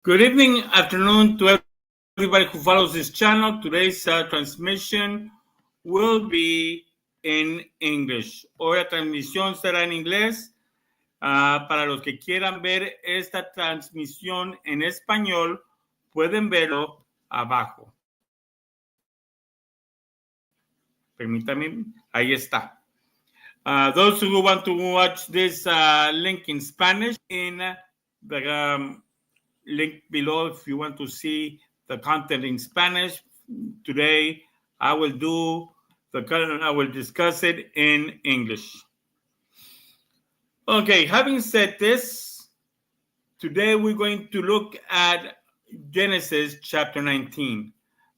Good evening, afternoon to everybody who follows this channel. Today's transmission will be in English. Hoy la transmisión será en inglés. Para los que quieran ver esta transmisión en español, pueden verlo abajo. Permítanme, ahí está. Those who want to watch this link in Spanish, in the link below if you want to see the content in Spanish. Today, I will discuss it in English. Okay, having said this, today we're going to look at Genesis chapter 19.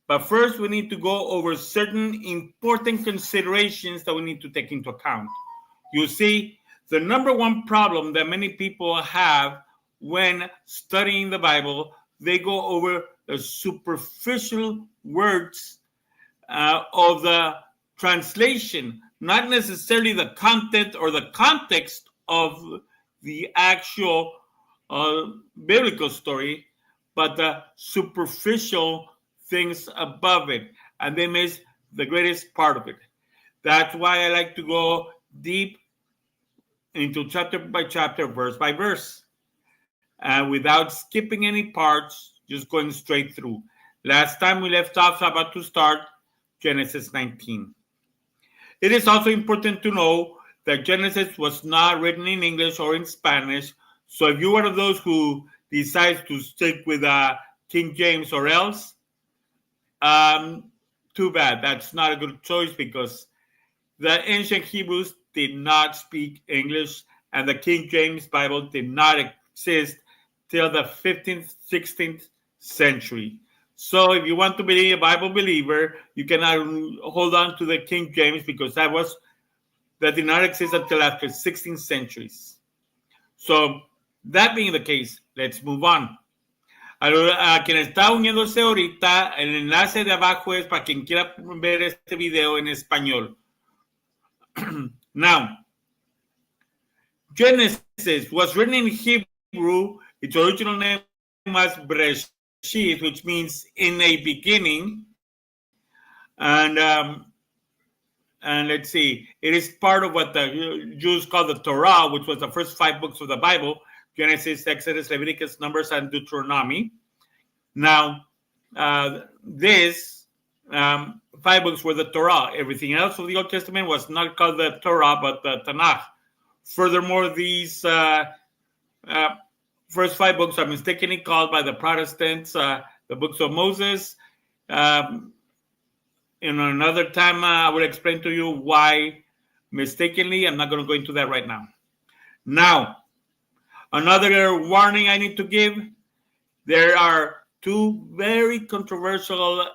But first, we need to go over certain important considerations that we need to take into account. You see, the number one problem that many people have when studying the Bible, they go over the superficial words of the translation, not necessarily the content or the context of the actual biblical story, but the superficial things above it, and they miss the greatest part of it. That's why I like to go deep into chapter by chapter, verse by verse, without skipping any parts, just going straight through. Last time we left off about to start Genesis 19. It is also important to know that Genesis was not written in English or in Spanish, so if you're one of those who decides to stick with King James or else, too bad. That's not a good choice because the ancient Hebrews did not speak English and the King James Bible did not exist till the 15th, 16th century. So if you want to be a Bible believer, you cannot hold on to the King James because that did not exist until after 16th centuries. So that being the case, let's move on. A quien está uniéndose ahorita, el enlace de abajo es para quien quiera ver este video en español. Now, Genesis was written in Hebrew. Its original name was Bereshit, which means in a beginning. And let's see, it is part of what the Jews call the Torah, which was the first 5 books of the Bible: Genesis, Exodus, Leviticus, Numbers, and Deuteronomy. Now, these 5 books were the Torah. Everything else of the Old Testament was not called the Torah, but the Tanakh. Furthermore, these first 5 books are mistakenly called by the Protestants the books of Moses. In another time, I will explain to you why mistakenly. I'm not going to go into that right now. Now, another warning I need to give. There are 2 very controversial,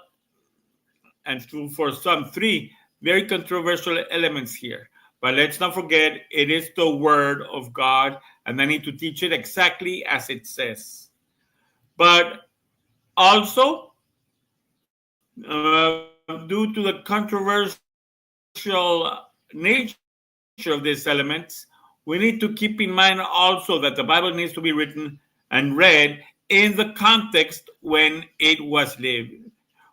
and for some 3 very controversial elements here. But let's not forget, it is the Word of God, and I need to teach it exactly as it says. But also, due to the controversial nature of these elements, we need to keep in mind also that the Bible needs to be written and read in the context when it was lived.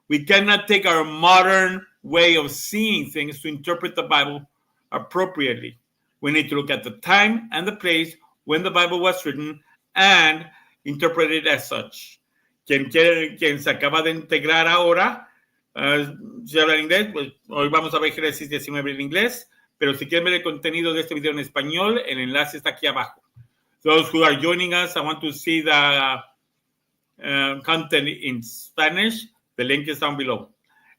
We cannot take our modern way of seeing things to interpret the Bible appropriately. We need to look at the time and the place when the Bible was written and interpret it as such. Quien se acaba de integrar ahora, si habla inglés, pues hoy vamos a ver Génesis 19 en inglés, pero si quieren ver el contenido de este video en español, el enlace está aquí abajo. Those who are joining us, I want to see the content in Spanish. The link is down below.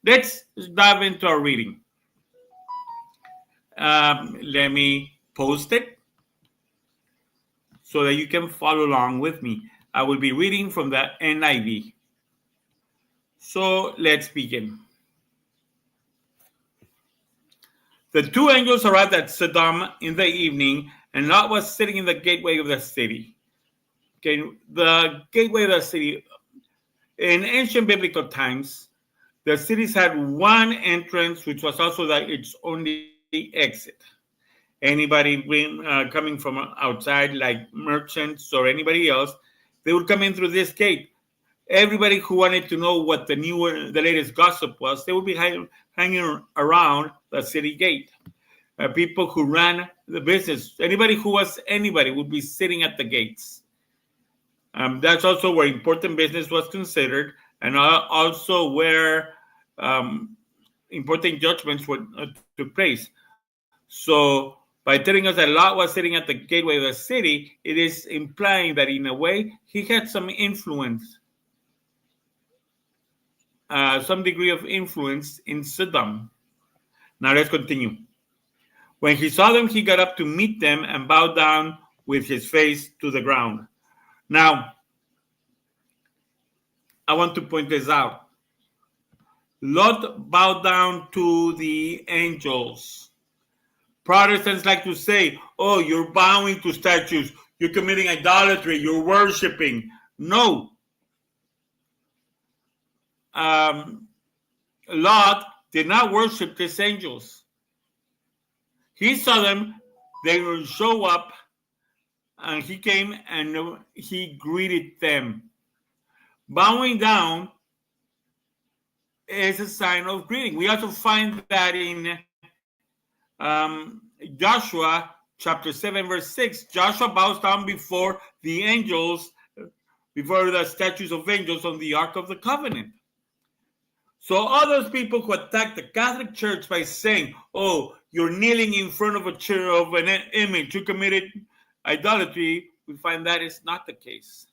Let's dive into our reading. Let me post it so that you can follow along with me. I will be reading from the NIV. So let's begin. The 2 angels arrived at Sodom in the evening, and Lot was sitting in the gateway of the city. Okay, the gateway of the city. In ancient biblical times, the cities had one entrance, which was also its only exit. Anybody coming from outside, like merchants or anybody else, they would come in through this gate. everybody who wanted to know what the latest gossip was, they would be hanging around the city gate. People who ran the business, anybody who was anybody, would be sitting at the gates. That's also where important business was considered, and also where important judgments took place. So, by telling us that Lot was sitting at the gateway of the city, it is implying that in a way he had some influence, some degree of influence in Sodom. Now let's continue. When he saw them, he got up to meet them and bowed down with his face to the ground. Now, I want to point this out. Lot bowed down to the angels. Protestants like to say, oh, you're bowing to statues, you're committing idolatry, you're worshiping. No. Lot did not worship these angels. He saw them, they would show up, and he came and he greeted them. Bowing down is a sign of greeting. We also find that in Joshua chapter 7, verse 6. Joshua bows down before the angels, before the statues of angels on the Ark of the Covenant. So all those people who attack the Catholic Church by saying, oh, you're kneeling in front of an image, you committed idolatry, we find that is not the case.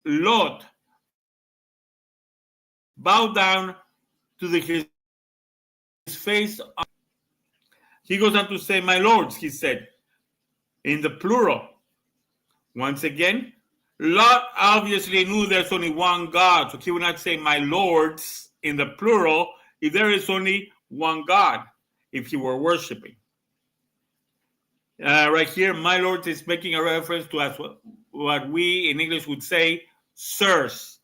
Lot bowed down to his face. He goes on to say, my lords, he said, in the plural. Once again, Lot obviously knew there's only one God, so he would not say my lords in the plural if there is only one God, if he were worshiping. Right here, my lords is making a reference to what we in English would say, sirs.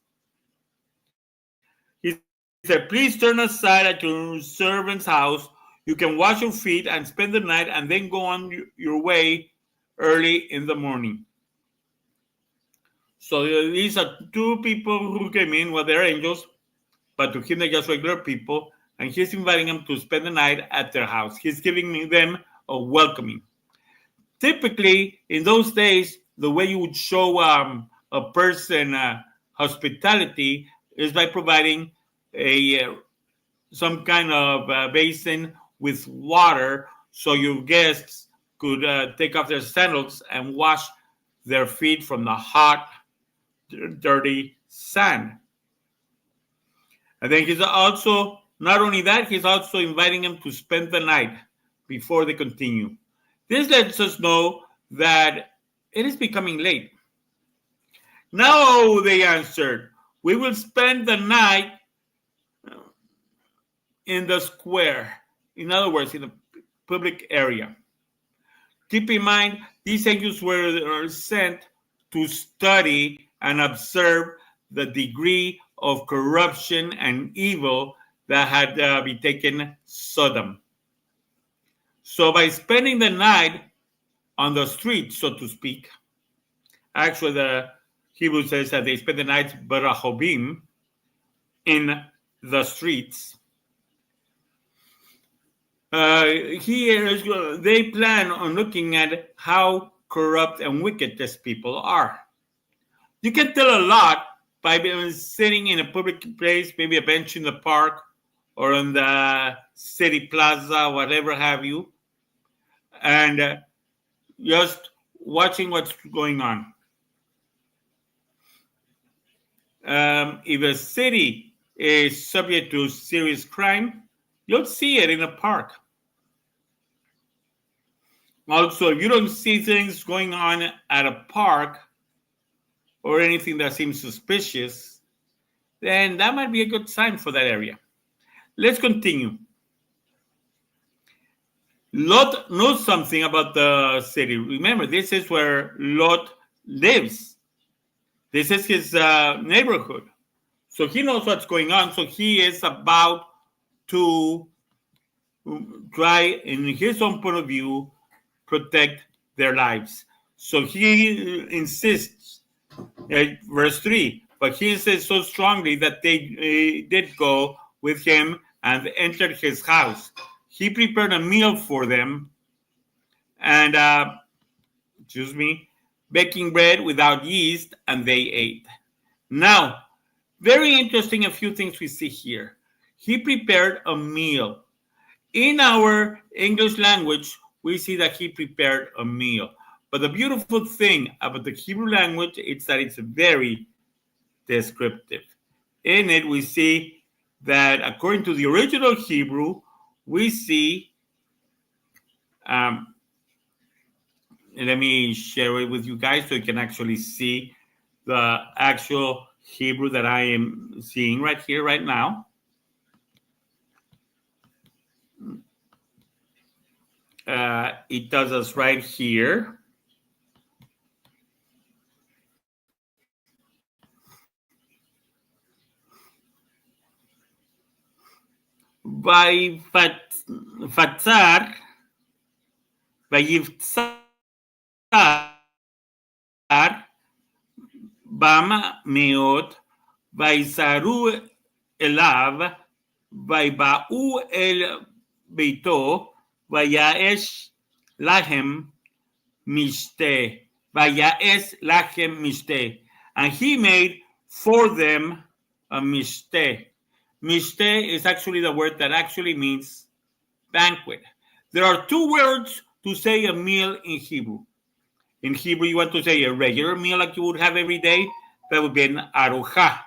He said, please turn aside at your servant's house. You can wash your feet and spend the night and then go on your way early in the morning. So these are two people who came in, well, they're angels, but to him they're just regular people, and he's inviting them to spend the night at their house. He's giving them a welcoming. Typically, in those days, the way you would show a person hospitality is by providing some kind of basin with water so your guests could take off their sandals and wash their feet from the hot, dirty sand. And then he's also, not only that, he's also inviting them to spend the night before they continue. This lets us know that it is becoming late. No, they answered, we will spend the night in the square. In other words, in the public area. Keep in mind, these angels were sent to study and observe the degree of corruption and evil that had betaken Sodom. So by spending the night on the street, so to speak, actually the Hebrew says that they spent the night barahobim, in the streets. Here they plan on looking at how corrupt and wicked these people are. You can tell a lot by sitting in a public place, maybe a bench in the park or on the city plaza, whatever have you, and just watching what's going on. If a city is subject to serious crime, you'll see it in a park. Also, if you don't see things going on at a park or anything that seems suspicious, then that might be a good sign for that area. Let's continue. Lot knows something about the city. Remember, this is where Lot lives. This is his neighborhood. So he knows what's going on. So he is about to try, in his own point of view, protect their lives. So he insists Verse 3. But he insisted so strongly that they did go with him and entered his house. He prepared a meal for them and, baking bread without yeast, and they ate. Now, very interesting, a few things we see here. He prepared a meal. In our English language, we see that he prepared a meal. But the beautiful thing about the Hebrew language is that it's very descriptive. In it, we see that according to the original Hebrew, we see, let me share it with you guys so you can actually see the actual Hebrew that I am seeing right here, right now. It tells us right here. By Fatzar, Vayivtzar, Bam Meot, Vaysaru Elav, Vayba'u El Beito, Vayaesh Lahem Mishte, Vayaesh Lahem Mishte. And he made for them a Mishte. Mishte is actually the word that actually means banquet. There are two words to say a meal in Hebrew. In Hebrew, you want to say a regular meal like you would have every day. That would be an aruha.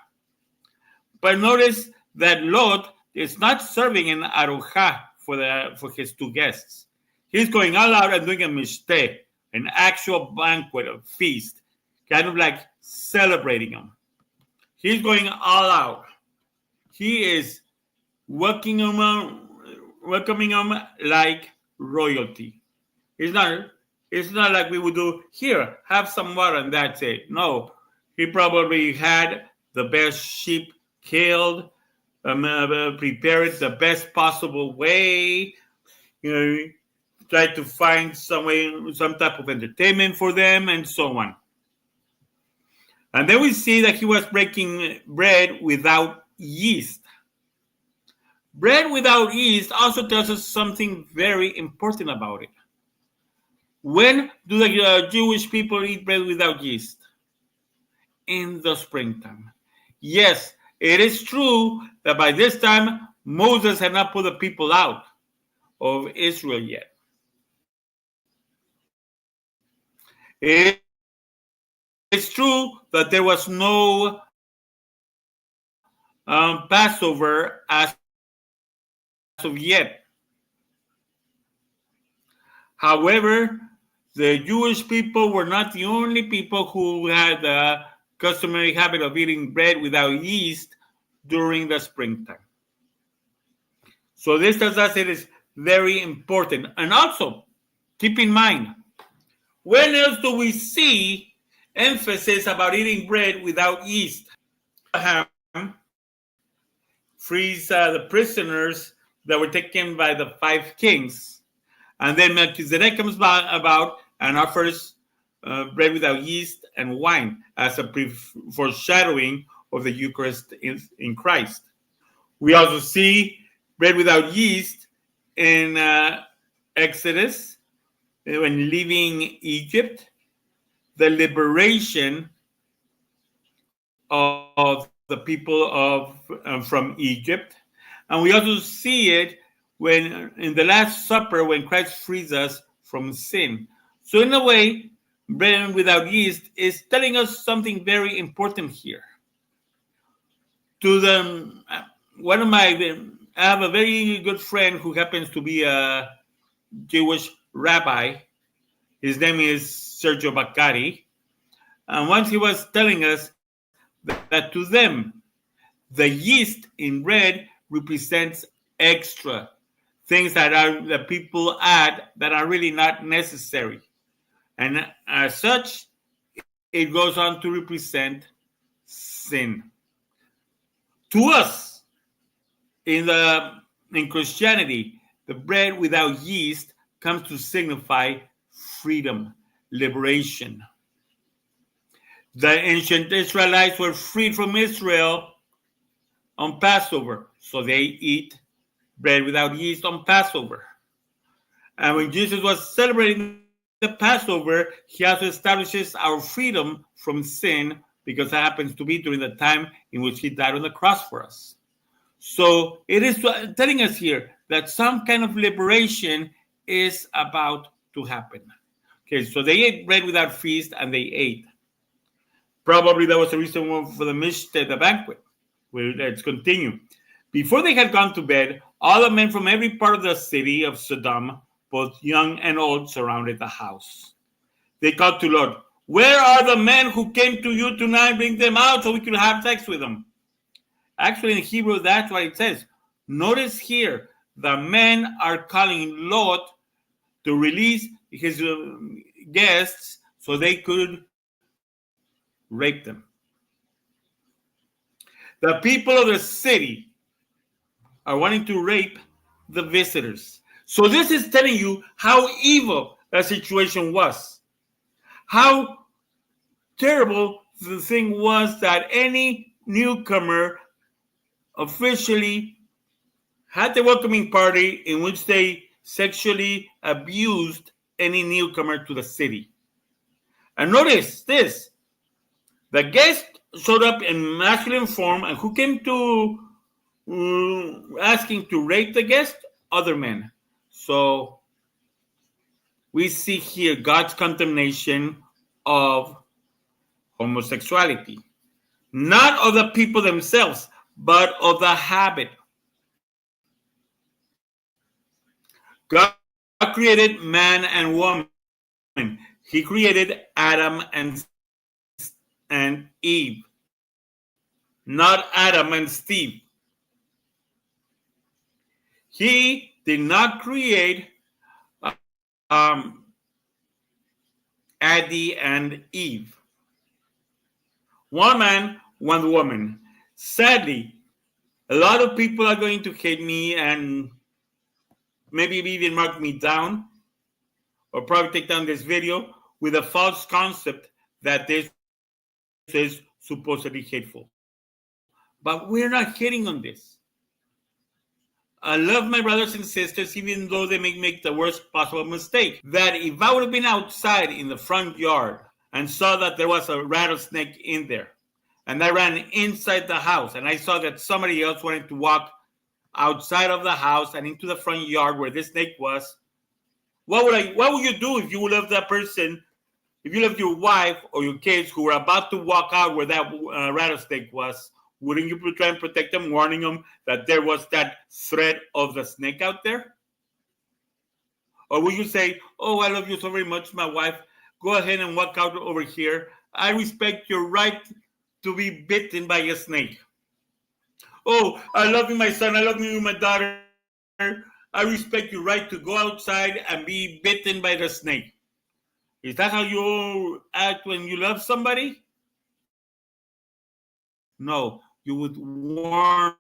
But notice that Lot is not serving an aruha for his two guests. He's going all out and doing a mishte, an actual banquet, a feast, kind of like celebrating them. He's going all out. He is welcoming them like royalty. It's not like we would do, here, have some water and that's it. No, he probably had the best sheep killed, prepared the best possible way, tried to find some type of entertainment for them and so on. And then we see that he was breaking bread without yeast. Bread without yeast also tells us something very important about it. When do the Jewish people eat bread without yeast? In the springtime. Yes, it is true that by this time, Moses had not put the people out of Israel yet. It's true that there was no Passover as of yet. However, the Jewish people were not the only people who had the customary habit of eating bread without yeast during the springtime. So this tells us it is very important. And also, keep in mind, when else do we see emphasis about eating bread without yeast? Abraham frees the prisoners that were taken by the 5 kings. And then Melchizedek comes about and offers bread without yeast and wine as a foreshadowing of the Eucharist in Christ. We also see bread without yeast in Exodus when leaving Egypt, the liberation of the people from Egypt. And we also see it when in the Last Supper when Christ frees us from sin. So in a way, bread without yeast is telling us something very important here. I have a very good friend who happens to be a Jewish rabbi. His name is Sergio Baccari. And once he was telling us that to them, the yeast in bread represents extra things that people add that are really not necessary. And as such, it goes on to represent sin. To us, in Christianity, the bread without yeast comes to signify freedom, liberation. The ancient Israelites were freed from Israel on Passover, so they eat bread without yeast on Passover. And when Jesus was celebrating the Passover, he also establishes our freedom from sin because it happens to be during the time in which he died on the cross for us. So it is telling us here that some kind of liberation is about to happen. Okay, so they ate bread without feast and they ate. Probably that was the reason for the mishte, the banquet. Well, let's continue. Before they had gone to bed, all the men from every part of the city of Sodom, both young and old, surrounded the house. They called to Lord, "Where are the men who came to you tonight? Bring them out so we can have sex with them." Actually, in Hebrew, that's what it says. Notice here, the men are calling Lot to release his guests so they could rape them. The people of the city are wanting to rape the visitors. So this is telling you how evil that situation was. How terrible the thing was that any newcomer officially had the welcoming party in which they sexually abused any newcomer to the city. And notice this. The guest showed up in masculine form, and who came to asking to rape the guest? Other men. So we see here God's condemnation of homosexuality. Not of the people themselves, but of the habit. God created man and woman. He created Adam and Eve, not Adam and Steve. He did not create Adam and Eve. One man, one woman. Sadly, a lot of people are going to hate me and maybe even mark me down or probably take down this video with a false concept that this is supposedly hateful. But we're not hitting on this. I love my brothers and sisters, even though they may make the worst possible mistake. That if I would have been outside in the front yard and saw that there was a rattlesnake in there, and I ran inside the house, and I saw that somebody else wanted to walk outside of the house and into the front yard where this snake was, what would you do if you left that person, if you left your wife or your kids who were about to walk out where that rattlesnake was? Wouldn't you try and protect them, warning them that there was that threat of the snake out there? Or would you say, "Oh, I love you so very much, my wife. Go ahead and walk out over here. I respect your right to be bitten by a snake." "Oh, I love you, my son. I love you, my daughter. I respect your right to go outside and be bitten by the snake." Is that how you act when you love somebody? No, you would warn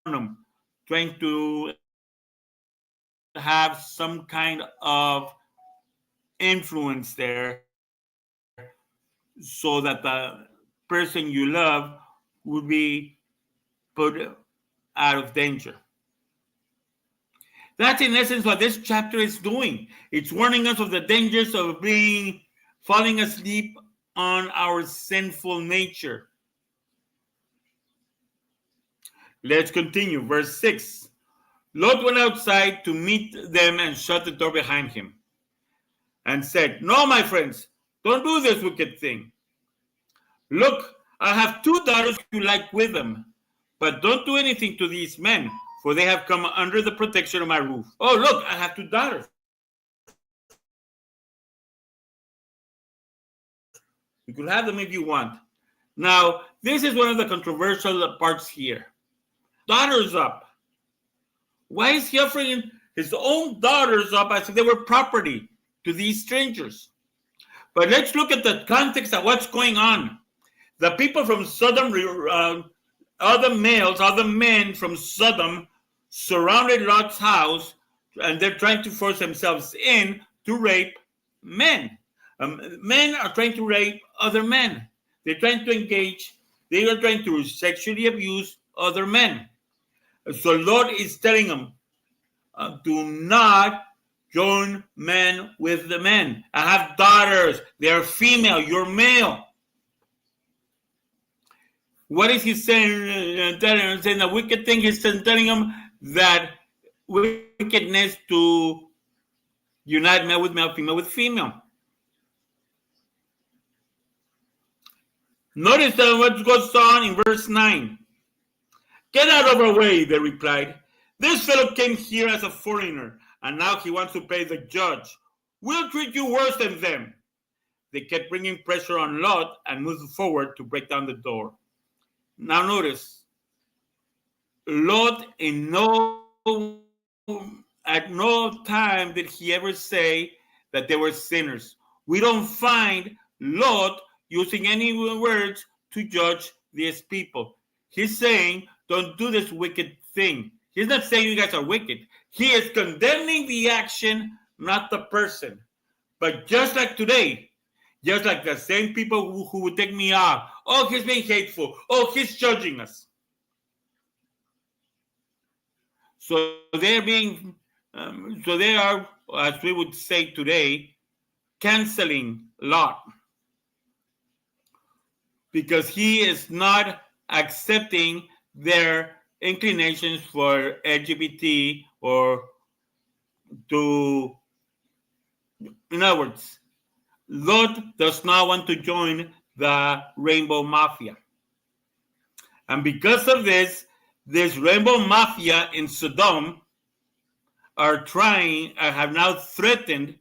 them, trying to have some kind of influence there so that the person you love would be put out of danger. That's in essence what this chapter is doing. It's warning us of the dangers of falling asleep on our sinful nature. Let's continue. Verse 6. Lot went outside to meet them and shut the door behind him and said, "No, my friends, don't do this wicked thing. Look, I have 2 daughters you like with them, but don't do anything to these men, for they have come under the protection of my roof." Oh, look, I have 2 daughters. You could have them if you want. Now, this is one of the controversial parts here. Daughters up. Why is he offering his own daughters up as if they were property to these strangers? But let's look at the context of what's going on. The people from Sodom, other men from Sodom surrounded Lot's house, and they're trying to force themselves in to rape men. Men are trying to rape other men. They're trying to engage, they are trying to sexually abuse other men. So Lord is telling them, do not join men with the men. I have daughters. They are female. You're male. What is he saying? Saying the wicked thing. He's telling them that wickedness to unite male with male, female with female. Notice that what goes on in verse 9. Get out of our way, they replied. This fellow came here as a foreigner, and now he wants to pay the judge. We'll treat you worse than them. They kept bringing pressure on Lot and moved forward to break down the door. Now notice, Lot at no time did he ever say that they were sinners. We don't find Lot using any words to judge these people. He's saying, don't do this wicked thing. He's not saying you guys are wicked. He is condemning the action, not the person. But just like today, just like the same people who would take me off, oh, he's being hateful. Oh, he's judging us. So they're being, so they are, as we would say today, canceling Lot. Because he is not accepting their inclinations for LGBT or to, in other words, Lot does not want to join the Rainbow Mafia. And because of this Rainbow Mafia in Sodom have now threatened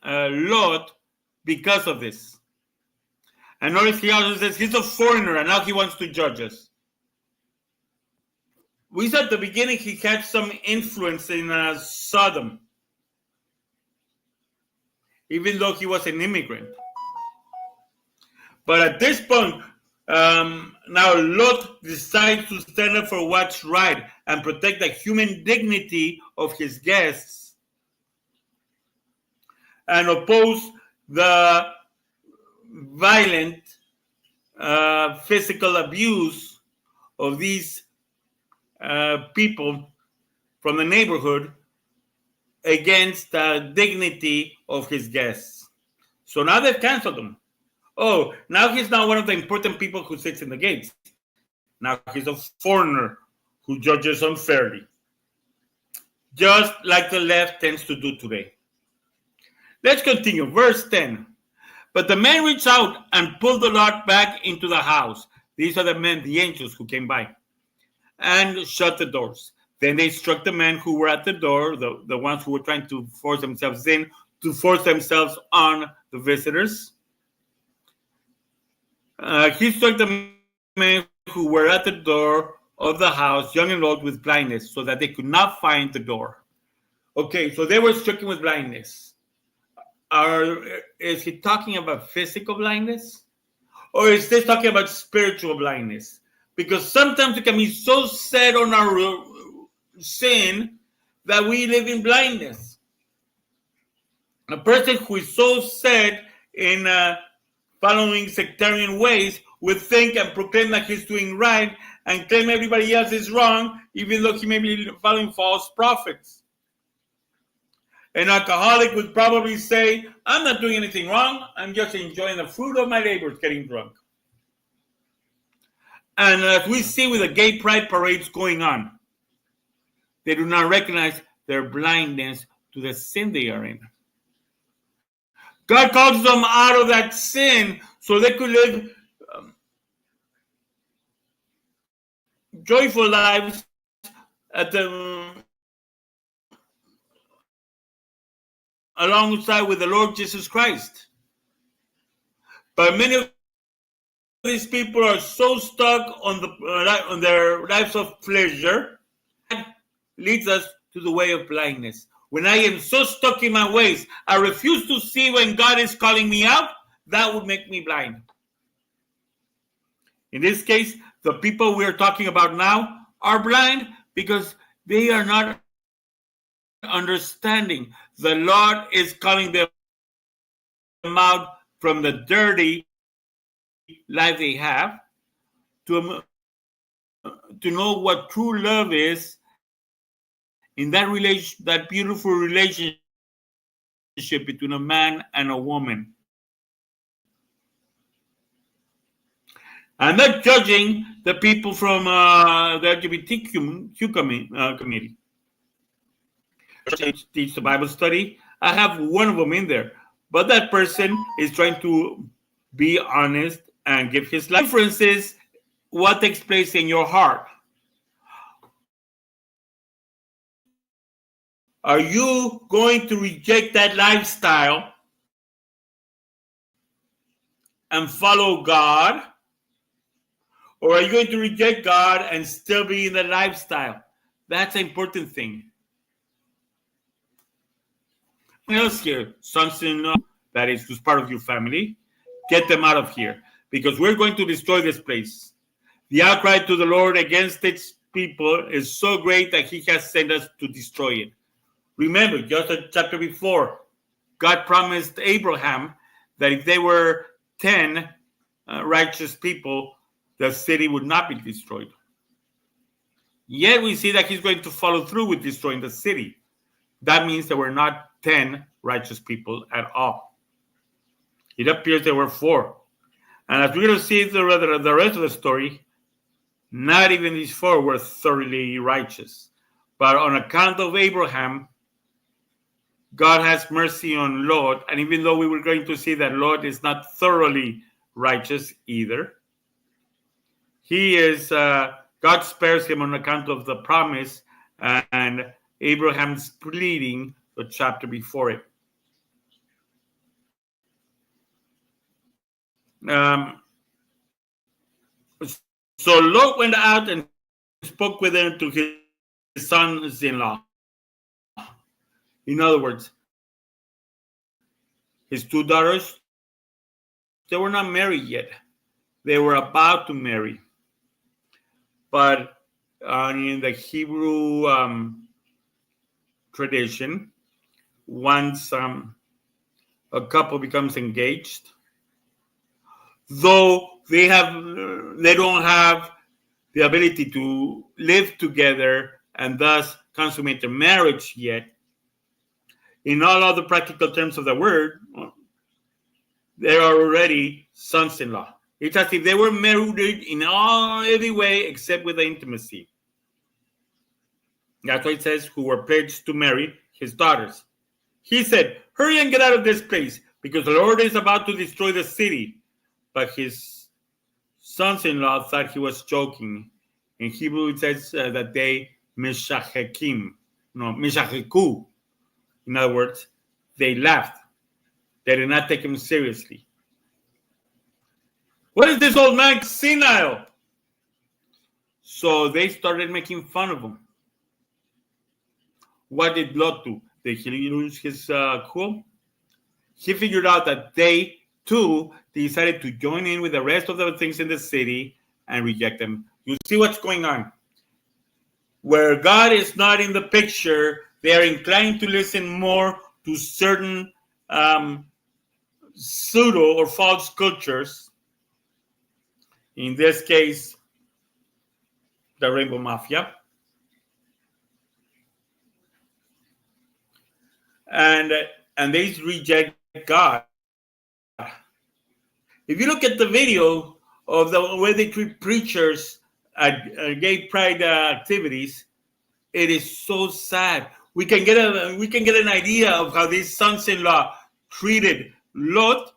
Lot because of this. And notice he also says he's a foreigner and now he wants to judge us. We said at the beginning he had some influence in Sodom, even though he was an immigrant. But at this point, now Lot decides to stand up for what's right and protect the human dignity of his guests and oppose the violent physical abuse of these people from the neighborhood against the dignity of his guests. So now they've canceled him. Oh, now he's not one of the important people who sits in the gates. Now he's a foreigner who judges unfairly, just like the left tends to do today. Let's continue. Verse 10. But the men reached out and pulled the Lot back into the house. These are the men, the angels who came by, and shut the doors. Then they struck the men who were at the door, the ones who were trying to force themselves in, to force themselves on the visitors. He struck the men who were at the door of the house, young and old, with blindness, so that they could not find the door. Okay, so they were stricken with blindness. Is he talking about physical blindness? Or is this talking about spiritual blindness? Because sometimes we can be so set on our sin that we live in blindness. A person who is so set in following sectarian ways would think and proclaim that he's doing right and claim everybody else is wrong, even though he may be following false prophets. An alcoholic would probably say, I'm not doing anything wrong. I'm just enjoying the fruit of my labors, getting drunk. And as we see with the gay pride parades going on, they do not recognize their blindness to the sin they are in. God calls them out of that sin so they could live joyful lives alongside with the Lord Jesus Christ. But many of these people are so stuck on their lives of pleasure that leads us to the way of blindness. When I am so stuck in my ways, I refuse to see when God is calling me out. That would make me blind. In this case, the people we are talking about now are blind because they are not understanding. The Lord is calling them out from the dirty life they have, to know what true love is in that beautiful relationship between a man and a woman. I'm not judging the people from the LGBTQ community. Teach the Bible study. I have one of them in there, but that person is trying to be honest and give his life. The difference is what takes place in your heart. Are you going to reject that lifestyle and follow God? Or are you going to reject God and still be in the lifestyle? That's an important thing. What else here? Sons-in-law, that is, who's part of your family, get them out of here, because we're going to destroy this place. The outcry to the Lord against its people is so great that he has sent us to destroy it. Remember, just a chapter before, God promised Abraham that if they were 10 righteous people, the city would not be destroyed. Yet we see that he's going to follow through with destroying the city. That means there were not 10 righteous people at all. It appears there were 4. And as we're going to see the rest of the story, not even these 4 were thoroughly righteous. But on account of Abraham, God has mercy on Lot. And even though we were going to see that Lot is not thoroughly righteous either, he is, God spares him on account of the promise and Abraham's pleading, the chapter before it. So Lot went out and spoke with him to his sons-in-law. In other words, his 2 daughters, they were not married yet. They were about to marry. But in the Hebrew tradition, once a couple becomes engaged, though they don't have the ability to live together and thus consummate their marriage yet, in all other practical terms of the word, they are already sons-in-law. It's as if they were married in every way except with the intimacy. That's why it says, who were pledged to marry his daughters. He said, hurry and get out of this place, because the Lord is about to destroy the city. But his sons-in-law thought he was joking. In Hebrew, it says that they mishacheku. In other words, they laughed. They did not take him seriously. What is this old man senile? So they started making fun of him. What did Lot do? Did he lose his cool? He figured out that they, too, decided to join in with the rest of the things in the city and reject them. You see what's going on. Where God is not in the picture, they are inclined to listen more to certain pseudo or false cultures. In this case, the Rainbow Mafia. And they reject God. If you look at the video of the way they treat preachers at gay pride activities, it is so sad. We can get an idea of how these sons-in-law treated Lot.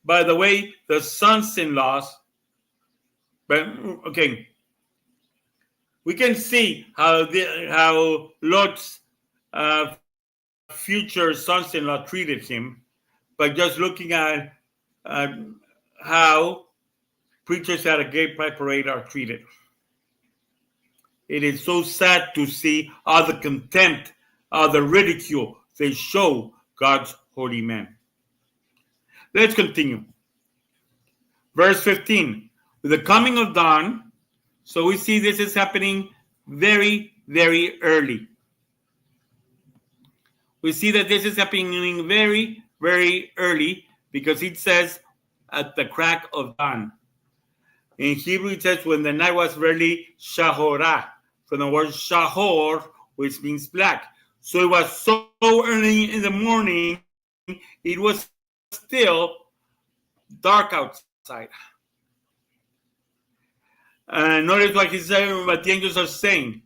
By the way, the sons-in-laws, but okay, we can see how Lot's future sons-in-law treated him, by just looking at how preachers at a gay pride parade are treated. It is so sad to see all the contempt, all the ridicule they show God's holy men. Let's continue. Verse 15. With the coming of dawn, so we see this is happening very, very early. We see that this is happening very, very early, because it says at the crack of dawn. In Hebrew, it says, when the night was barely shahorah, from the word shahor, which means black. So it was so early in the morning, it was still dark outside. Notice what what the angels are saying.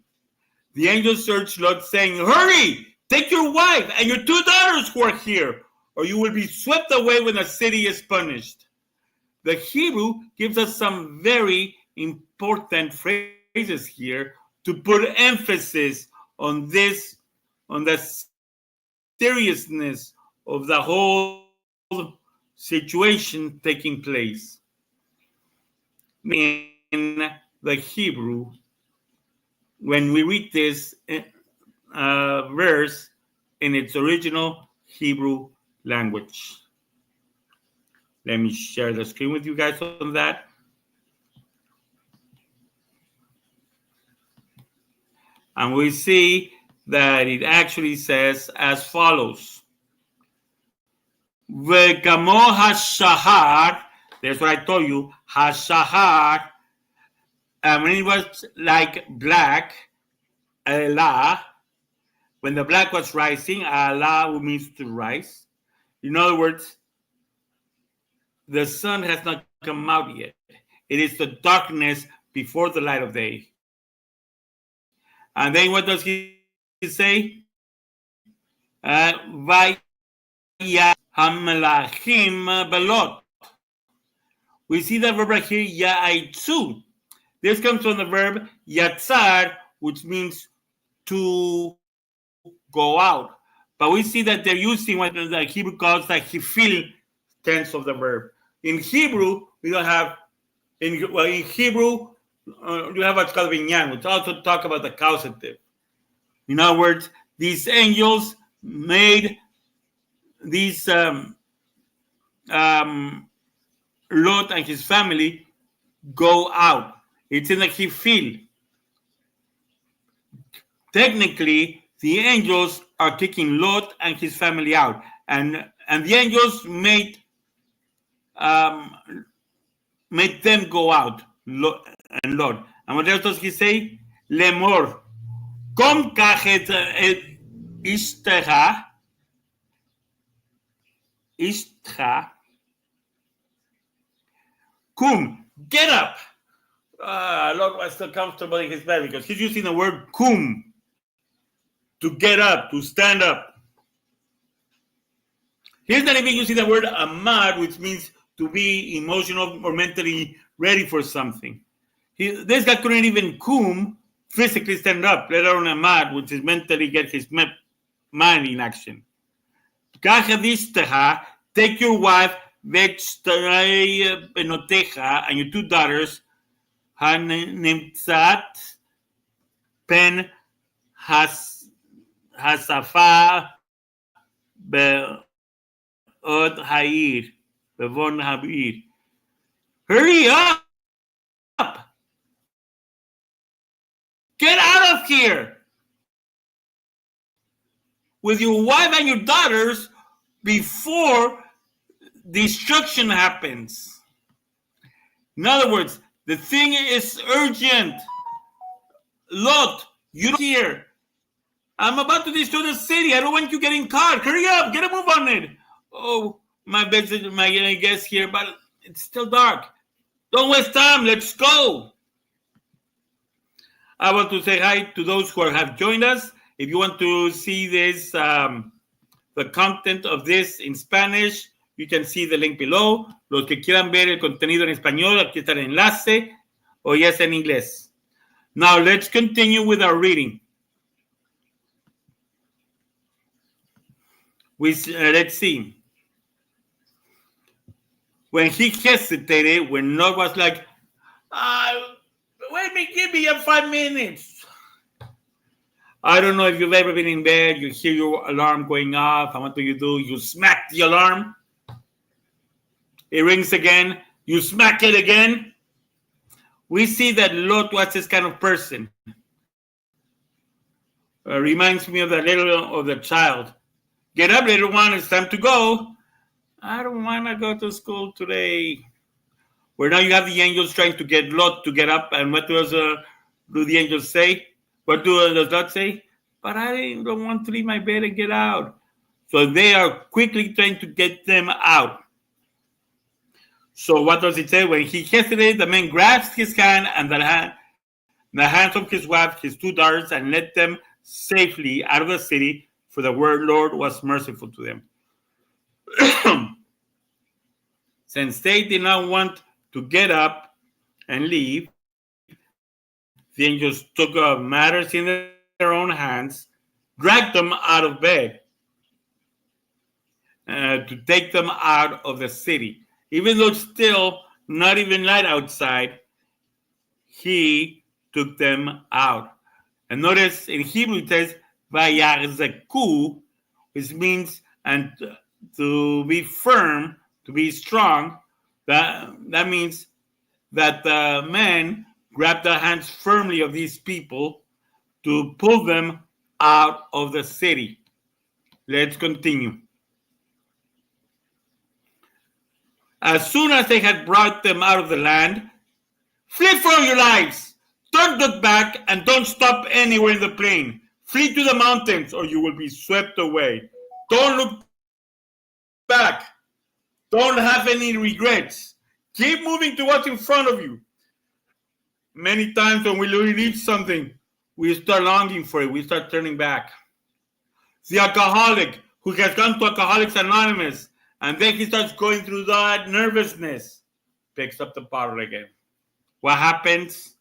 The angels urged Lot, saying, hurry, take your wife and your 2 daughters who are here, or you will be swept away when the city is punished. The Hebrew gives us some very important phrases here to put emphasis on this, on the seriousness of the whole situation taking place. In the Hebrew, when we read this verse in its original Hebrew language. Let me share the screen with you guys on that. And we see that it actually says as follows. V'kamo hashahar, that's what I told you, hashahar, when it was like black, Allah, when the black was rising, Allah means to rise. In other words, the sun has not come out yet. It is the darkness before the light of day. And then what does he say? Vaya hamelachim belot. We see the verb right here, ya'aitzu. This comes from the verb yatzar, which means to go out. But we see that they're using what the Hebrew calls the hifil tense of the verb. In Hebrew, we don't have, in Hebrew, you have what's called binyan, which also talk about the causative. In other words, these angels made these Lot and his family go out. It's in the hifil. Technically, the angels are taking Lot and his family out, and the angels made them go out, Lot and Lot. And what else does he say? Lemor, kom kachet ishtecha, kum, get up. Lot was still comfortable in his bed because he's using the word kum, to get up, to stand up. He's not even using the word amad, which means to be emotional or mentally ready for something. This guy couldn't even kum, physically stand up, let alone amad, which is mentally get his mind in action. Take your wife, and your 2 daughters, Hanimtzat pen Hasafa Be'od Ha'ir Be'von Ha'ir. Hurry up! Get out of here with your wife and your daughters before destruction happens. In other words, the thing is urgent. Lot, you're here. I'm about to destroy the city. I don't want you getting caught. Hurry up. Get a move on it. Oh, my guest here, but it's still dark. Don't waste time. Let's go. I want to say hi to those who have joined us. If you want to see this, the content of this in Spanish, you can see the link below. Los que quieran ver el contenido en español, aquí está el enlace, o ya es en inglés. Now, let's continue with our reading. Let's see. When he hesitated, when Lot was like, give me 5 minutes. I don't know if you've ever been in bed, you hear your alarm going off, and what do? You smack the alarm. It rings again. You smack it again. We see that Lot was this kind of person. Reminds me of the child. Get up, little one. It's time to go. I don't want to go to school today. Where now you have the angels trying to get Lot to get up. And what do the angels say? What does Lot say? But I don't want to leave my bed and get out. So they are quickly trying to get them out. So what does it say? When he hesitated, the man grasped his hand and the hands of his wife, his 2 daughters, and led them safely out of the city, for the Lord was merciful to them. Since they did not want to get up and leave, the angels took matters in their own hands, dragged them out of bed to take them out of the city. Even though it's still not even light outside, he took them out. And notice in Hebrew it says, Vayarzeku, which means and to be firm, to be strong. That means that the men grabbed the hands firmly of these people to pull them out of the city. Let's continue. As soon as they had brought them out of the land, flee for your lives. Don't look back and don't stop anywhere in the plain. Flee to the mountains or you will be swept away. Don't look back. Don't have any regrets. Keep moving to what's in front of you. Many times when we leave something, we start longing for it. We start turning back. The alcoholic who has gone to Alcoholics Anonymous, and then he starts going through that nervousness, picks up the bottle again. What happens?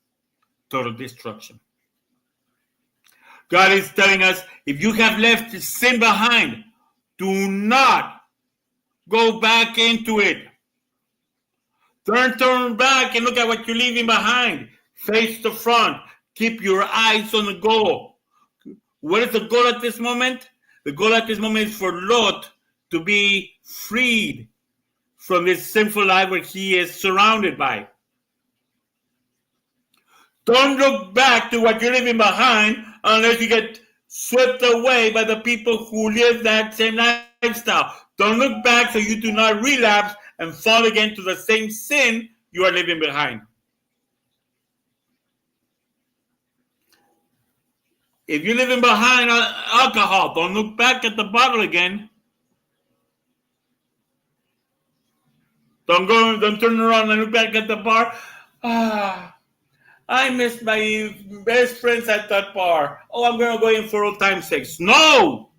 Total destruction. God is telling us, if you have left sin behind, do not go back into it. Turn back and look at what you're leaving behind. Face the front. Keep your eyes on the goal. What is the goal at this moment? The goal at this moment is for Lot to be freed from this sinful life where he is surrounded by. Don't look back to what you're leaving behind unless you get swept away by the people who live that same lifestyle. Don't look back so you do not relapse and fall again to the same sin you are leaving behind. If you're leaving behind alcohol, don't look back at the bottle again. Don't turn around and look back at the bar. I missed my best friends at that bar. Oh, I'm going to go in for old time's sakes. No!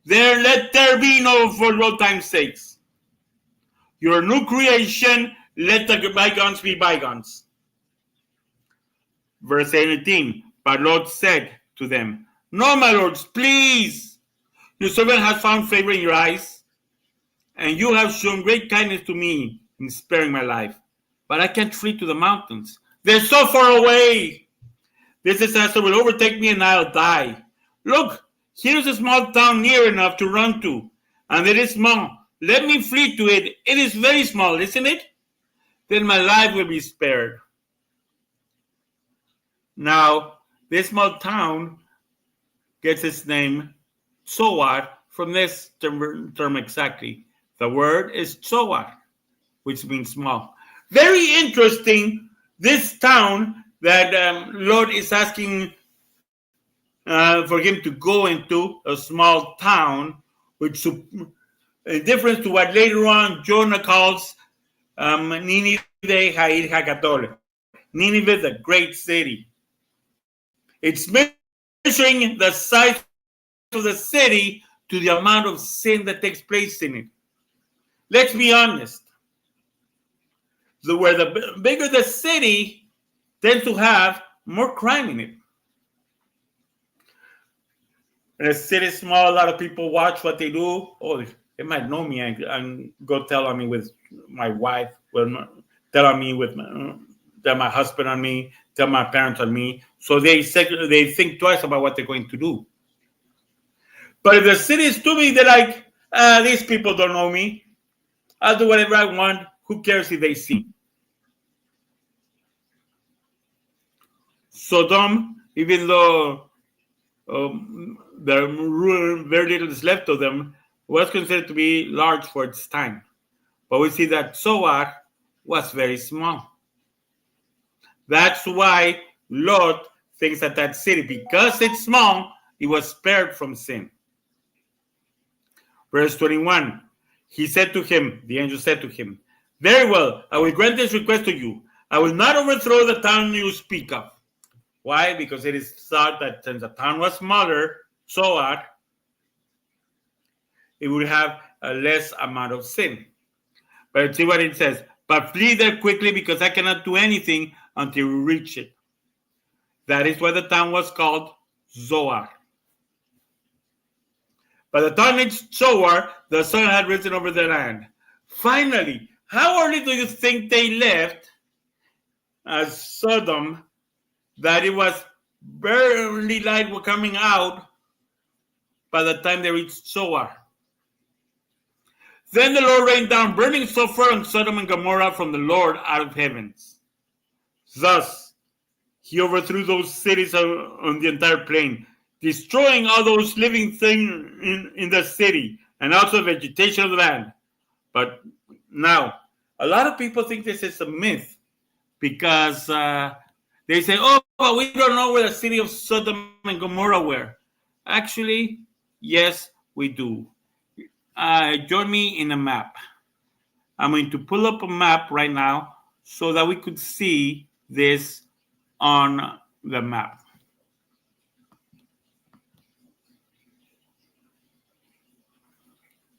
Let there be no for old time's sakes. You're a new creation. Let the bygones be bygones. Verse 18. But Lot said to them, no, my lords, please. Your servant has found favor in your eyes, and you have shown great kindness to me in sparing my life. But I can't flee to the mountains. They're so far away. This disaster will overtake me and I'll die. Look, here's a small town near enough to run to, and it is small. Let me flee to it. It is very small, isn't it? Then my life will be spared. Now, this small town gets its name, Tzoar, from this term exactly. The word is Tzoar, which means small. Very interesting, this town that Lord is asking for him to go into, a small town, which in difference to what later on Jonah calls Nineveh Ha'ir HaGadol. Nineveh, the great city. It's measuring the size of the city to the amount of sin that takes place in it. Let's be honest. Where the bigger the city tends to have more crime in it. When a city is small, a lot of people watch what they do. Oh, they might know me and go tell on me with my wife, tell on me with tell my husband on me, tell my parents on me. So they think twice about what they're going to do. But if the city is too big, they're like, these people don't know me. I'll do whatever I want. Who cares if they see? Sodom, even though very little is left of them, was considered to be large for its time. But we see that Zoar was very small. That's why Lot thinks that that city, because it's small, it was spared from sin. Verse 21, he said to him, the angel said to him, very well, I will grant this request to you. I will not overthrow the town you speak of. Why? Because it is thought that since the town was smaller, Zoar, it would have a less amount of sin. But see what it says. But flee there quickly, because I cannot do anything until we reach it. That is why the town was called Zoar. By the time it's Zoar, the sun had risen over the land. Finally, how early do you think they left Sodom, that it was barely light were coming out by the time they reached Zoar? Then the Lord rained down burning sulfur on Sodom and Gomorrah from the Lord out of heavens. Thus, he overthrew those cities on the entire plain, destroying all those living things in the city and also the vegetation of the land. But now, a lot of people think this is a myth because they say, oh, but we don't know where the city of Sodom and Gomorrah were. Actually, yes, we do. Join me in a map. I'm going to pull up a map right now so that we could see this on the map.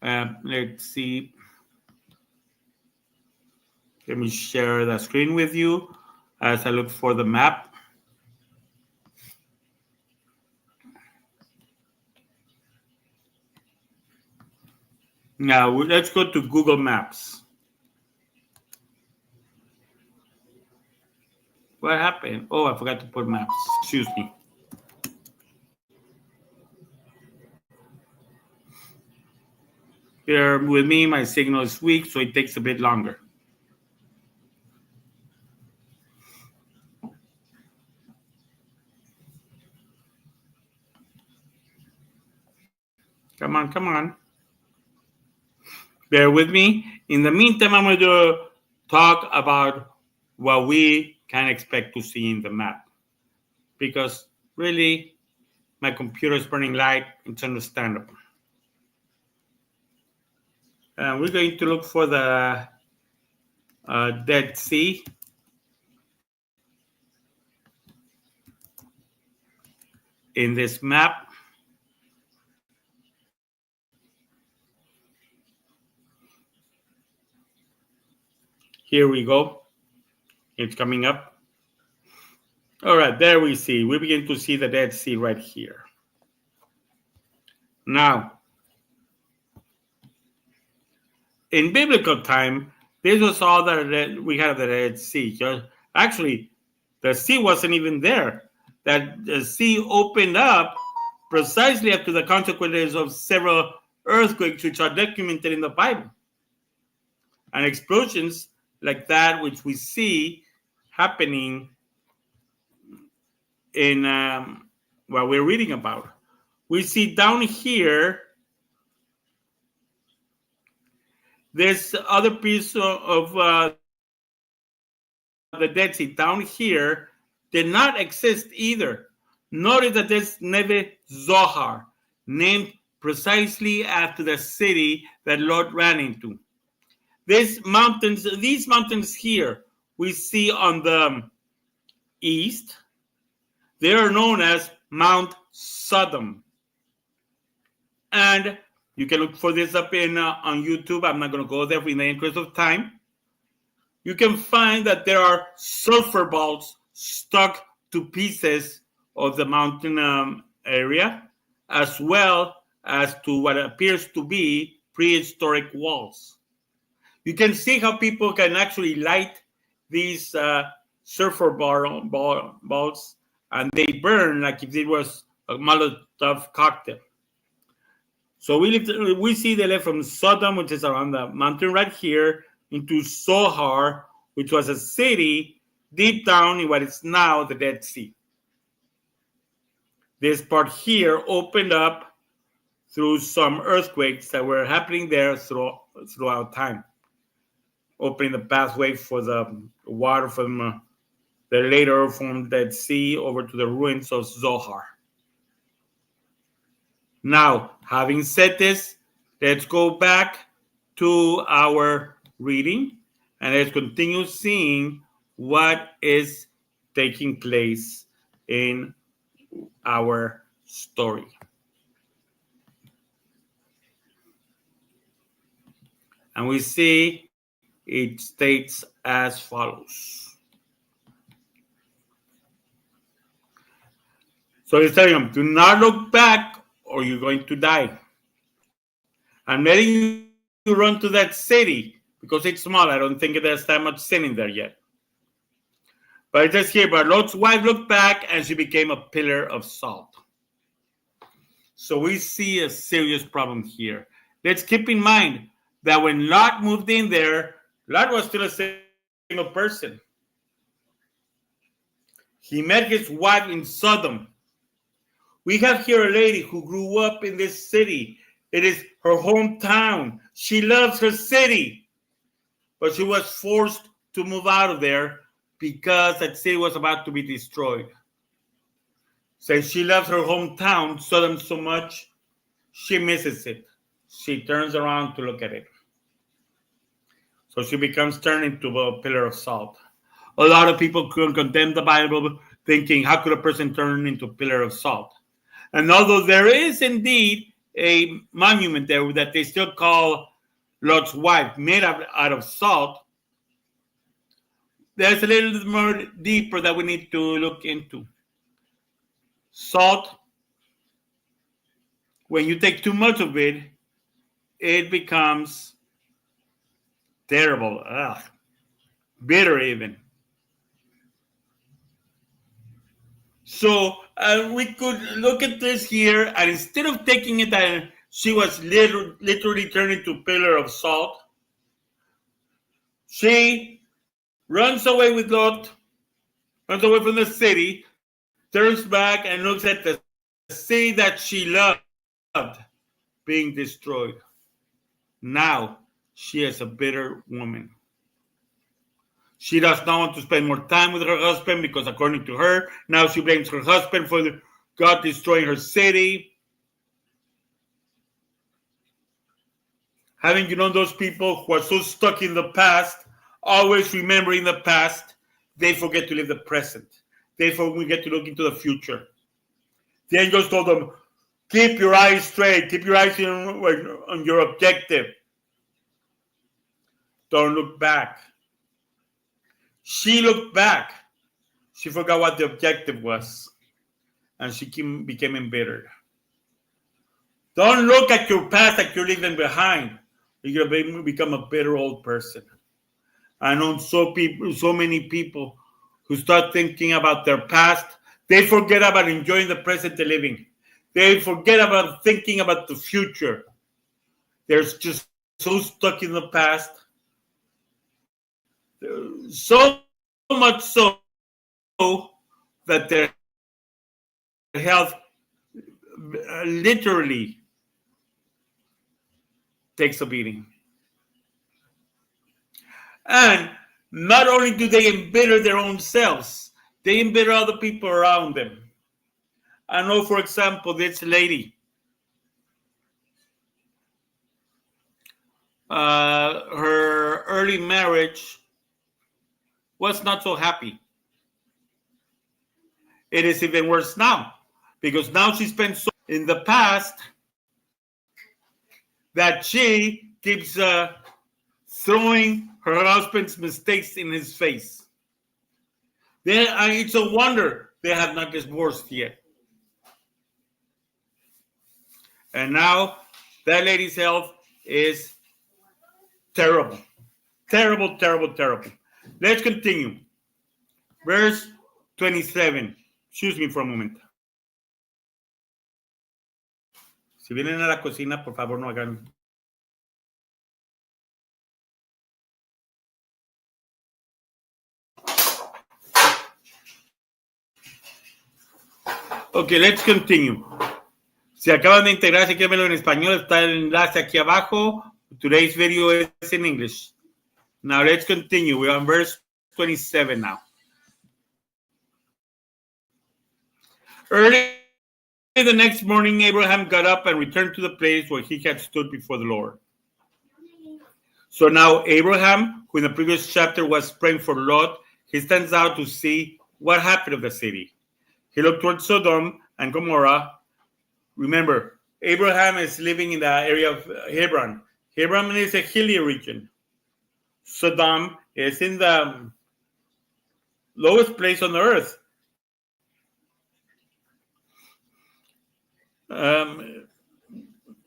Let's see. Let me share the screen with you as I look for the map. Now, let's go to Google Maps. What happened? Oh, I forgot to put maps. Excuse me. Bear with me. My signal is weak, so it takes a bit longer. Come on, come on. Bear with me. In the meantime, I'm going to talk about what we can expect to see in the map. Because really, my computer is burning light. It's understandable. We're going to look for the Dead Sea. In this map. Here we go. It's coming up. All right, there we see. We begin to see the Dead Sea right here. Now, in biblical time, this was all that we had of the Dead Sea. Actually, the sea wasn't even there. That the sea opened up precisely after the consequences of several earthquakes, which are documented in the Bible. And explosions like that, which we see happening in what we're reading about. We see down here, this other piece of the Dead Sea down here did not exist either. Notice that there's Neve Zohar, named precisely after the city that Lot ran into. These mountains here we see on the east, they are known as Mount Sodom. And you can look for this up on YouTube. I'm not going to go there in the interest of time. You can find that there are sulfur balls stuck to pieces of the mountain area, as well as to what appears to be prehistoric walls. You can see how people can actually light these sulfur balls, and they burn like if it was a Molotov cocktail. So we see they left from Sodom, which is around the mountain right here, into Zohar, which was a city deep down in what is now the Dead Sea. This part here opened up through some earthquakes that were happening there throughout time. opening the pathway for the water from the later from Dead Sea over to the ruins of Zohar. Now, having said this, let's go back to our reading and let's continue seeing what is taking place in our story. And we see it states as follows. So he's telling them, do not look back or you're going to die. I'm letting you run to that city because it's small. I don't think there's that much sin in there yet. But it says here, but Lot's wife looked back and she became a pillar of salt. So we see a serious problem here. Let's keep in mind that when Lot moved in there, Lot was still a single person. He met his wife in Sodom. We have here a lady who grew up in this city. It is her hometown. She loves her city. But she was forced to move out of there because that city was about to be destroyed. Since she loves her hometown, Sodom, so much, she misses it. She turns around to look at it. So she becomes turned into a pillar of salt. A lot of people condemn the Bible thinking, how could a person turn into a pillar of salt? And although there is indeed a monument there that they still call Lot's wife, made out of salt, there's a little more deeper that we need to look into. Salt, when you take too much of it, it becomes terrible, bitter even. So we could look at this here, and instead of taking it that she was literally turned into a pillar of salt, she runs away with Lot, runs away from the city, turns back and looks at the city that she loved being destroyed. Now she is a bitter woman. She does not want to spend more time with her husband because, according to her, now she blames her husband for God destroying her city. Having you know those people who are so stuck in the past, always remembering the past, they forget to live the present. They forget to look into the future. The angels told them, keep your eyes straight, keep your eyes on your objective. Don't look back. She looked back. She forgot what the objective was, and she became embittered. Don't look at your past like you're leaving behind. You're going to become a bitter old person. I know so many people who start thinking about their past. They forget about enjoying the present they're living. They forget about thinking about the future. They're just so stuck in the past. So much so that their health literally takes a beating. And not only do they embitter their own selves, they embitter other people around them. I know, for example, this lady. Her early marriage was not so happy. It is even worse now, because now she spends so in the past that she keeps throwing her husband's mistakes in his face. It's a wonder they have not divorced yet. And now that lady's health is terrible. Terrible, terrible, terrible. Let's continue. Verse 27. Excuse me for a moment. Si vienen a la cocina, por favor, no hagan. Okay, let's continue. Si acaban de integrar, si quieren verlo en español, está el enlace aquí abajo. Today's video is in English. Now let's continue. We're on verse 27 now. Early the next morning, Abraham got up and returned to the place where he had stood before the Lord. So now Abraham, who in the previous chapter was praying for Lot, he stands out to see what happened of the city. He looked towards Sodom and Gomorrah. Remember, Abraham is living in the area of Hebron. Hebron is a hilly region. Sodom is in the lowest place on the earth.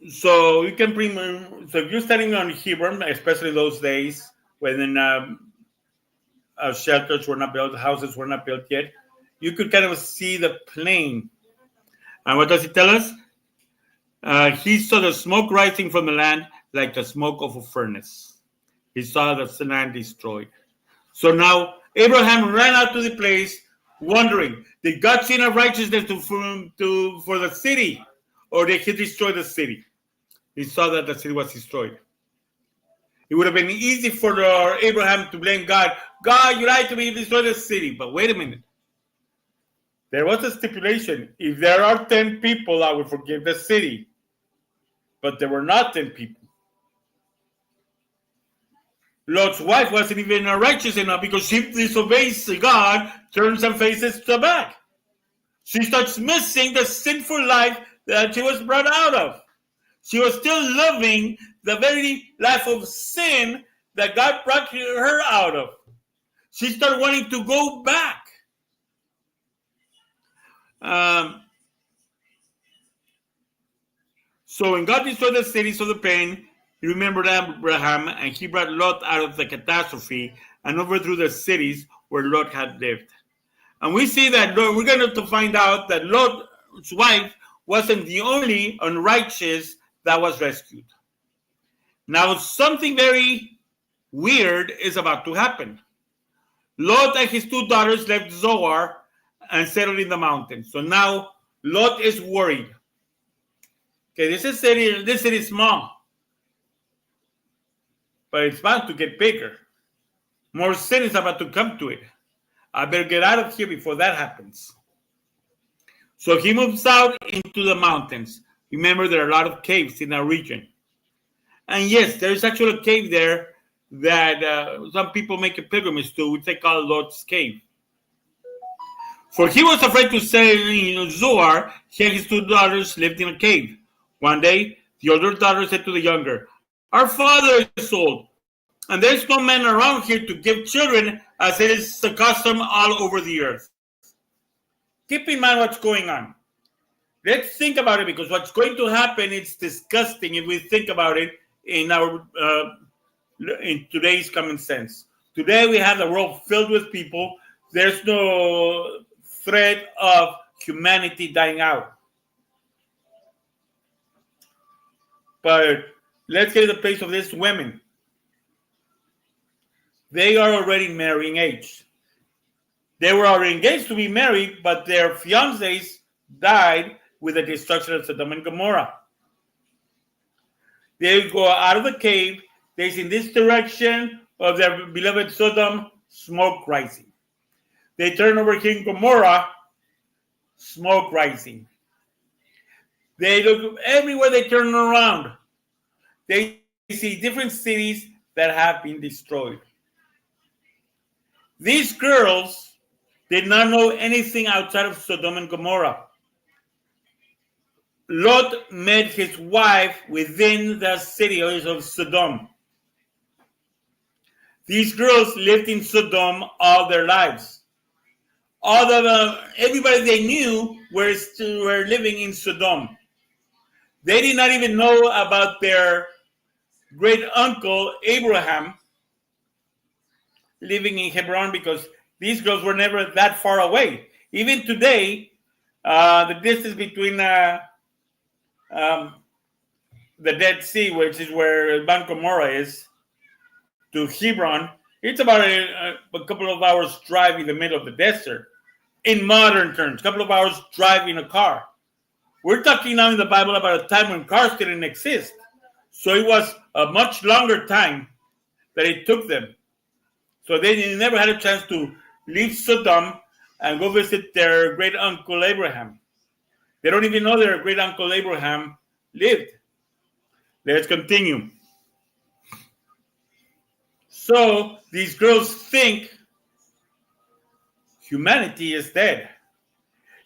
So you can so if you're standing on Hebron, especially those days when shelters were not built, houses were not built yet, you could kind of see the plain. And what does it tell us? He saw the smoke rising from the land like the smoke of a furnace. He saw the land destroyed. So now Abraham ran out to the place wondering, did God see enough righteousness for the city? Or did he destroy the city? He saw that the city was destroyed. It would have been easy for Abraham to blame God. God, you lied to me, you destroyed the city. But wait a minute. There was a stipulation. If there are 10 people, I will forgive the city. But there were not 10 people. Lot's wife wasn't even righteous enough because she disobeys God, turns and faces to the back. She starts missing the sinful life that she was brought out of. She was still living the very life of sin that God brought her out of. She started wanting to go back. So when God destroyed the cities of the plain, he remembered Abraham, and he brought Lot out of the catastrophe and overthrew the cities where Lot had lived. And we see that we're going to find out that Lot's wife wasn't the only unrighteous that was rescued. Now, something very weird is about to happen. Lot and his 2 daughters left Zoar and settled in the mountains. So now Lot is worried. Okay, this city is small, but it's bound to get bigger. More sin is about to come to it. I better get out of here before that happens. So he moves out into the mountains. Remember, there are a lot of caves in our region. And yes, there is actually a cave there that some people make a pilgrimage to, which they call Lot's Cave. For he was afraid to stay in Zoar. He and his 2 daughters lived in a cave. One day, the older daughter said to the younger, "Our father is old, and there is no man around here to give children, as it is the custom all over the earth." Keep in mind what's going on. Let's think about it, because what's going to happen is disgusting if we think about it in today's common sense. Today we have the world filled with people. There's no threat of humanity dying out. But let's get to the place of these women. They are already marrying age. They were already engaged to be married, but their fiancés died with the destruction of Sodom and Gomorrah. They go out of the cave. They see in this direction of their beloved Sodom, smoke rising. They turn over here in Gomorrah, smoke rising. They look everywhere they turn around. They see different cities that have been destroyed. These girls did not know anything outside of Sodom and Gomorrah. Lot met his wife within the city of Sodom. These girls lived in Sodom all their lives. Everybody they knew were living in Sodom. They did not even know about their great uncle Abraham living in Hebron, because these girls were never that far away. Even today, the distance between the Dead Sea, which is where Mount Gomorrah is, to Hebron, it's about a couple of hours drive in the middle of the desert. In modern terms, a couple of hours drive in a car. We're talking now in the Bible about a time when cars didn't exist. So it was a much longer time that it took them. So they never had a chance to leave Sodom and go visit their great uncle Abraham. They don't even know their great uncle Abraham lived. Let's continue. So these girls think humanity is dead.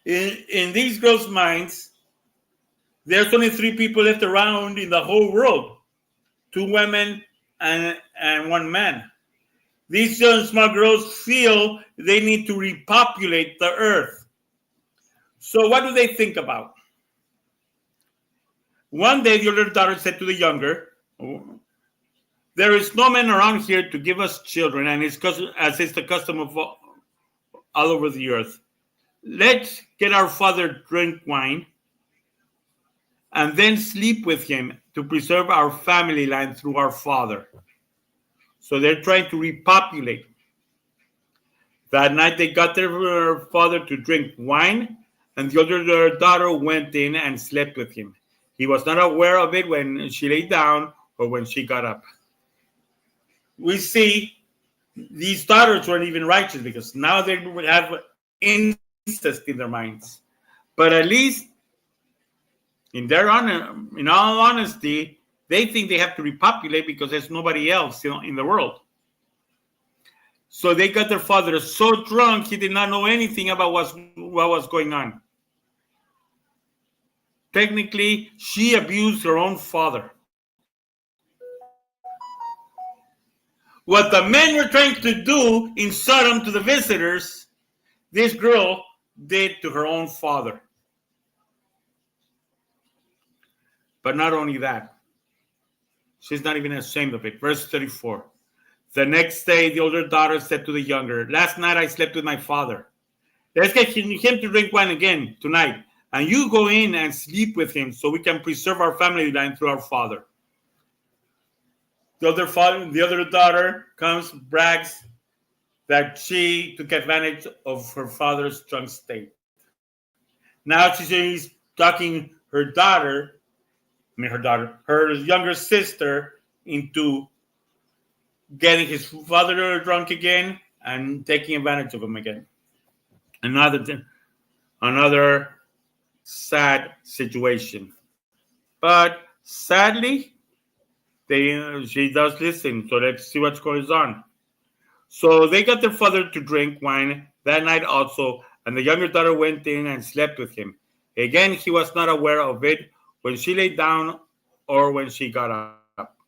In these girls' minds, there's only 3 people left around in the whole world: 2 women and 1 man. These young small girls feel they need to repopulate the earth. So what do they think about? One day the older daughter said to the younger, "There is no man around here to give us children, and as is the custom of all over the earth. Let's get our father drink wine and then sleep with him to preserve our family line through our father." So they're trying to repopulate. That night they got their father to drink wine, and the older daughter went in and slept with him. He was not aware of it when she lay down or when she got up. We see these daughters weren't even righteous because now they have incest in their minds. But at least in all honesty, they think they have to repopulate because there's nobody else in the world. So they got their father so drunk he did not know anything about what was going on. Technically, she abused her own father. What the men were trying to do in Sodom to the visitors, this girl did to her own father. But not only that, she's not even ashamed of it. Verse 34. The next day, the older daughter said to the younger, "Last night I slept with my father. Let's get him to drink wine again tonight, and you go in and sleep with him so we can preserve our family line through our father." The other daughter comes, brags that she took advantage of her father's drunk state. Now she's talking her younger sister into getting his father drunk again and taking advantage of him again. Another sad situation. But sadly, she does listen. So let's see what's going on. So they got their father to drink wine that night also, and the younger daughter went in and slept with him. Again, he was not aware of it when she lay down or when she got up.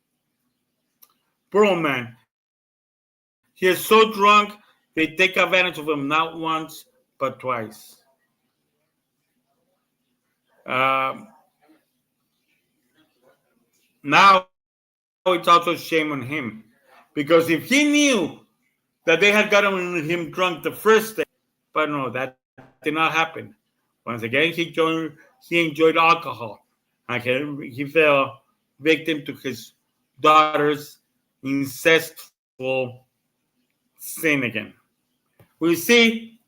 Poor old man. He is so drunk, they take advantage of him not once, but twice. Now it's also shame on him. Because if he knew that they had gotten him drunk the first day, but no, that did not happen. Once again, he enjoyed alcohol. And he fell victim to his daughter's incestful sin again. We see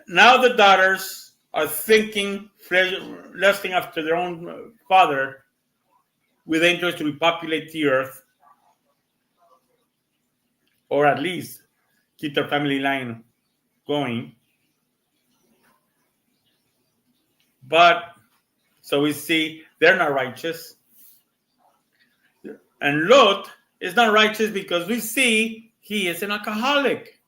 now the daughters are thinking, lusting after their own father with interest to repopulate the earth, or at least keep their family line going. But so we see they're not righteous. And Lot is not righteous because we see he is an alcoholic.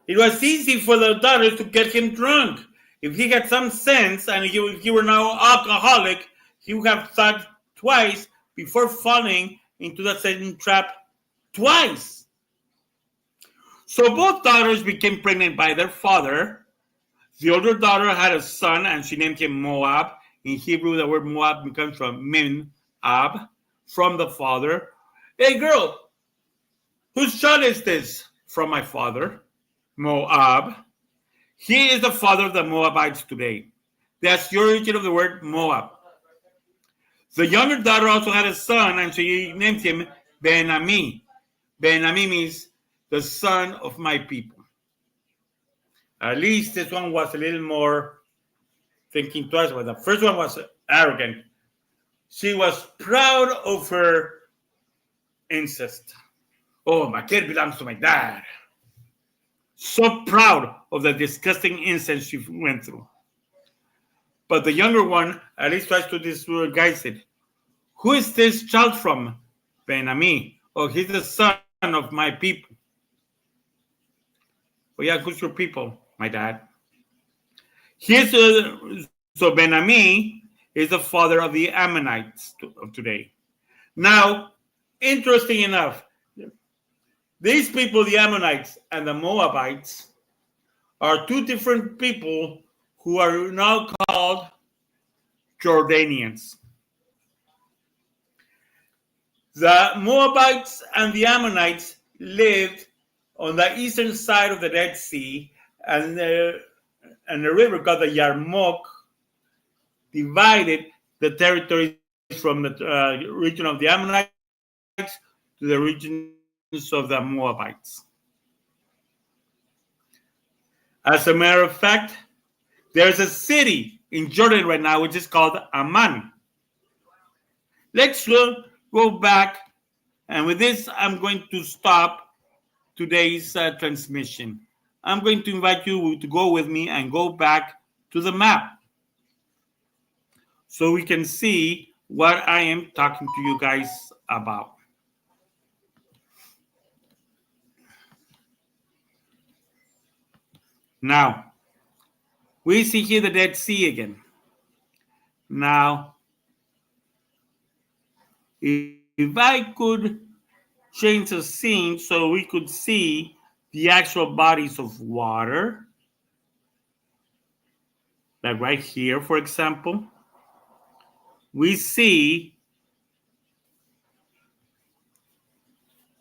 It was easy for the daughters to get him drunk. If he had some sense and if he were now alcoholic, he would have thought twice before falling into that same trap twice. So both daughters became pregnant by their father. The older daughter had a son and she named him Moab. In Hebrew, the word Moab comes from min-ab, from the father. "Hey girl, whose child is this?" "From my father, Moab. He is the father of the Moabites today." That's the origin of the word Moab. The younger daughter also had a son and she named him Ben-Ami. Ben-Ami means the son of my people. At least this one was a little more thinking twice about that. The first one was arrogant. She was proud of her incest. Oh, my kid belongs to my dad. So proud of the disgusting incense she went through. But the younger one at least tries to disguise it. Who is this child from? Ben-Ami. Oh, he's the son of my people. Oh, yeah, who's your people? My dad. So Ben-Ami is the father of the Ammonites of today. Now, interesting enough, these people, the Ammonites and the Moabites, are two different people who are now called Jordanians. The Moabites and the Ammonites lived on the eastern side of the Dead Sea, and the river called the Yarmouk divided the territories from the region of the Ammonites to the regions of the Moabites. As a matter of fact, there's a city in Jordan right now which is called Amman. Let's go back, and with this, I'm going to stop today's transmission. I'm going to invite you to go with me and go back to the map so we can see what I am talking to you guys about. Now, we see here the Dead Sea again. Now, if I could change the scene so we could see the actual bodies of water, like right here, for example, we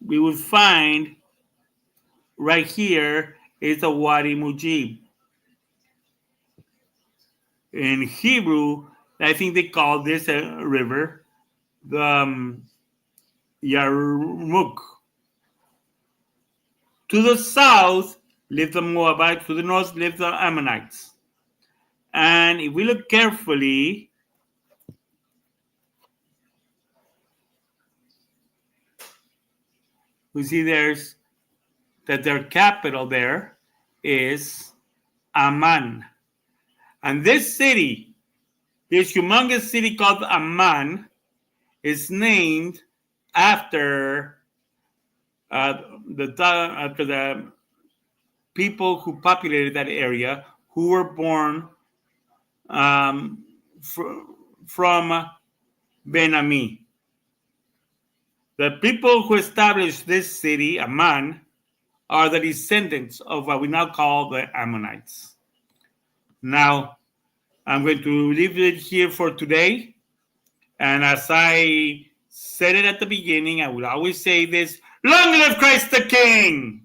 would find right here is the Wadi Mujib. In Hebrew, I think they call this a river, the Yarmouk. To the south live the Moabites, to the north live the Ammonites. And if we look carefully, we see that their capital there is Amman. And this city, this humongous city called Amman, is named after the people who populated that area, who were born from Ben-Ami. The people who established this city, Amman, are the descendants of what we now call the Ammonites. Now, I'm going to leave it here for today. And as I said it at the beginning, I will always say this: long live Christ the King!